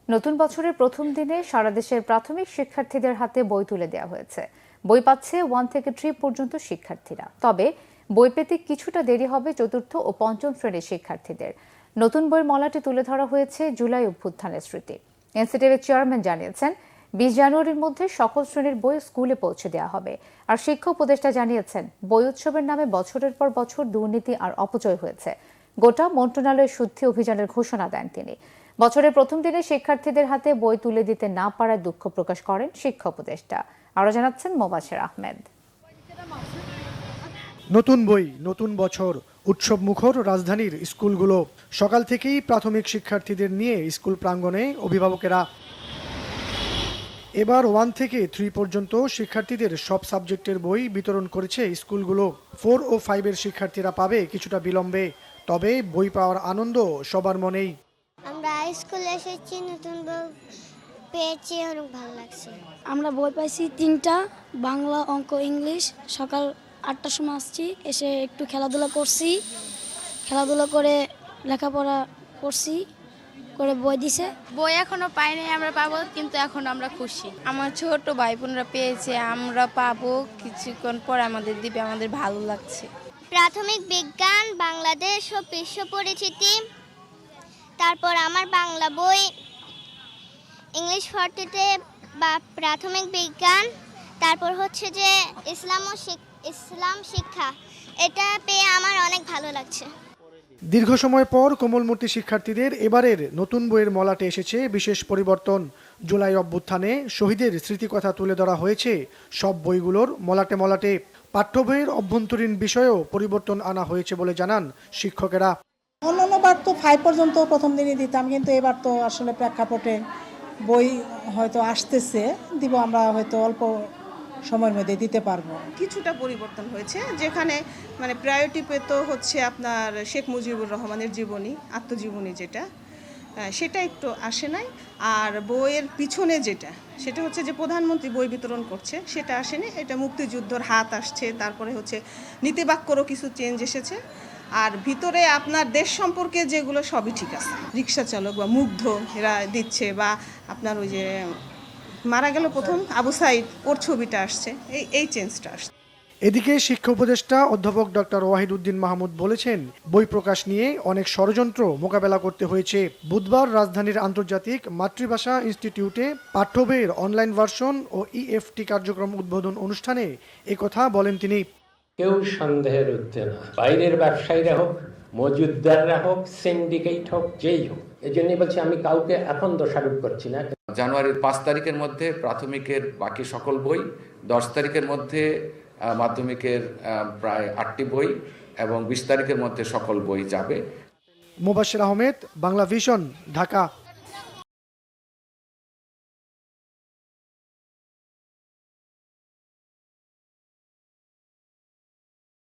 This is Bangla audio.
নতুন বছরের প্রথম দিনে সারা দেশের প্রাথমিক শিক্ষার্থীদের হাতে বই তুলে দেওয়া হয়েছে। বই পাচ্ছে 1 থেকে 3 পর্যন্ত শিক্ষার্থীরা। তবে বই পেতে কিছুটা দেরি হবে চতুর্থ ও পঞ্চম শ্রেণীর শিক্ষার্থীদের। নতুন বইয়ের মলাটে তুলে ধরা হয়েছে জুলাই অভ্যুত্থানের স্মৃতি। এনসিটিভির চেয়ারম্যান জানিয়েছেন 20 জানুয়ারির মধ্যে সকল শ্রেণীর বই স্কুলে পৌঁছে দেওয়া হবে। আর শিক্ষা উপদেষ্টা জানিয়েছেন বই উৎসবের নামে বছরের পর বছর দুর্নীতি আর অপচয় হয়েছে। গোটা মন্ত্রণালয়ের শুদ্ধি অভিযানের ঘোষণা দেন তিনি। বছরের প্রথম দিনে শিক্ষার্থীদের হাতে বই তুলে দিতে না পারায় দুঃখ প্রকাশ করেন শিক্ষা উপদেষ্টা। আরো জানাচ্ছেন মোবাশ্বের আহমেদ। নতুন বই, নতুন বছর, উৎসব মুখর রাজধানীর স্কুলগুলো। সকাল থেকেই প্রাথমিক শিক্ষার্থীদের নিয়ে স্কুল প্রাঙ্গণে অভিভাবকেরা। এবার 1 থেকে 3 পর্যন্ত শিক্ষার্থীদের সব সাবজেক্টের বই বিতরণ করেছে স্কুলগুলো। 4 ও 5 এর শিক্ষার্থীরা পাবে কিছুটা বিলম্বে, তবে বই পাওয়ার আনন্দ সবার মনেই। আমরা স্কুলে এসেছি, নতুন বই পেয়েছি, অনেক ভালো লাগছে। আমরা বই পাইছি 3টা, বাংলা, অঙ্ক, ইংলিশ। সকাল 8টার সময় আসছি, এসে একটু খেলাধুলা করছি, খেলাধুলা করে লেখাপড়া করছি, করে বই দিছে। বই এখনো পাইনি, আমরা পাবো, কিন্তু এখন আমরা খুশি। আমার ছোট ভাই বোনরা পেয়েছে, আমরা পাবো কিছুক্ষণ পর আমাদের দিবে, আমাদের ভালো লাগছে। প্রাথমিক বিজ্ঞান, বাংলাদেশ ও বিশ্ব পরিচিতি, তারপর আমার বাংলা বই, ইংলিশ 40-তে বা প্রাথমিক বিজ্ঞান, তারপর হচ্ছে যে ইসলাম শিক্ষা। এটা পেয়ে আমার অনেক ভালো লাগছে। দীর্ঘ সময় পর কোমলমূর্তি শিক্ষার্থীদের এবারের নতুন বইয়ের মলাটে এসেছে বিশেষ পরিবর্তন। জুলাই অভ্যুত্থানে শহীদের স্মৃতিকথা তুলে ধরা হয়েছে সব বইগুলোর মলাটে মলাটে। পাঠ্য বইয়ের অভ্যন্তরীণ বিষয়েও পরিবর্তন আনা হয়েছে বলে জানান শিক্ষকেরা। অন্যবার তো 5 পর্যন্ত প্রথম দিনই দিতাম, কিন্তু এবার তো আসলে প্রেক্ষাপটে বই হয়তো আসতেছে, দিব, আমরা হয়তো অল্প সময়ের মধ্যে দিতে পারবো। কিছুটা পরিবর্তন হয়েছে, যেখানে মানে প্রায়োরিটি পেত হচ্ছে আপনার শেখ মুজিবুর রহমানের জীবনী, আত্মজীবনী যেটা, সেটা একটু আসে নাই। আর বইয়ের পিছনে সেটা হচ্ছে যে প্রধানমন্ত্রী বই বিতরণ করছে, সেটা আসেনি। এটা মুক্তিযুদ্ধর হাত আসছে, তারপরে হচ্ছে নীতিবাক্যরও কিছু চেঞ্জ এসেছে। আর ভিতরে আপনার দেশ সম্পর্কে যেগুলো সবই ঠিক আছে। রিক্সা চালক বা মুগ্ধ এরা দিচ্ছে, বা আপনার ওই যে মারা গেল প্রথম আবু সাইদ, ওর ছবিটা আসছে, এই চেঞ্জটা আসছে। এদিকে শিক্ষা উপদেষ্টা অধ্যাপক ডক্টর ওয়াহিদ উদ্দিন মাহমুদ বলেছেন বই প্রকাশ নিয়ে অনেক ষড়যন্ত্র মোকাবেলা করতে হয়েছে। বুধবার রাজধানীর আন্তর্জাতিক মাতৃভাষা ইনস্টিটিউটে পাঠ্য বইয়ের অনলাইন ভার্সন ও EFT কার্যক্রম উদ্বোধন অনুষ্ঠানে একথা বলেন তিনি। কেউ সন্দেহের ঊর্ধ্বে না, বাইরের ব্যবসায়ীরা হোক, মজুদদাররা হোক, সিন্ডিকেট হোক, যেই হোক। এই জন্যই বলছি, আমি কাউকে এখন দোষারোপ করছি না। জানুয়ারির 5 তারিখের মধ্যে প্রাথমিকের বাকি সকল বই, 10 তারিখের মধ্যে মাধ্যমিকের প্রায় 8টি বই এবং 20 তারিখের মধ্যে সকল বই যাবে। মোবাশ্বের আহমেদ, বাংলা ভিশন, ঢাকা।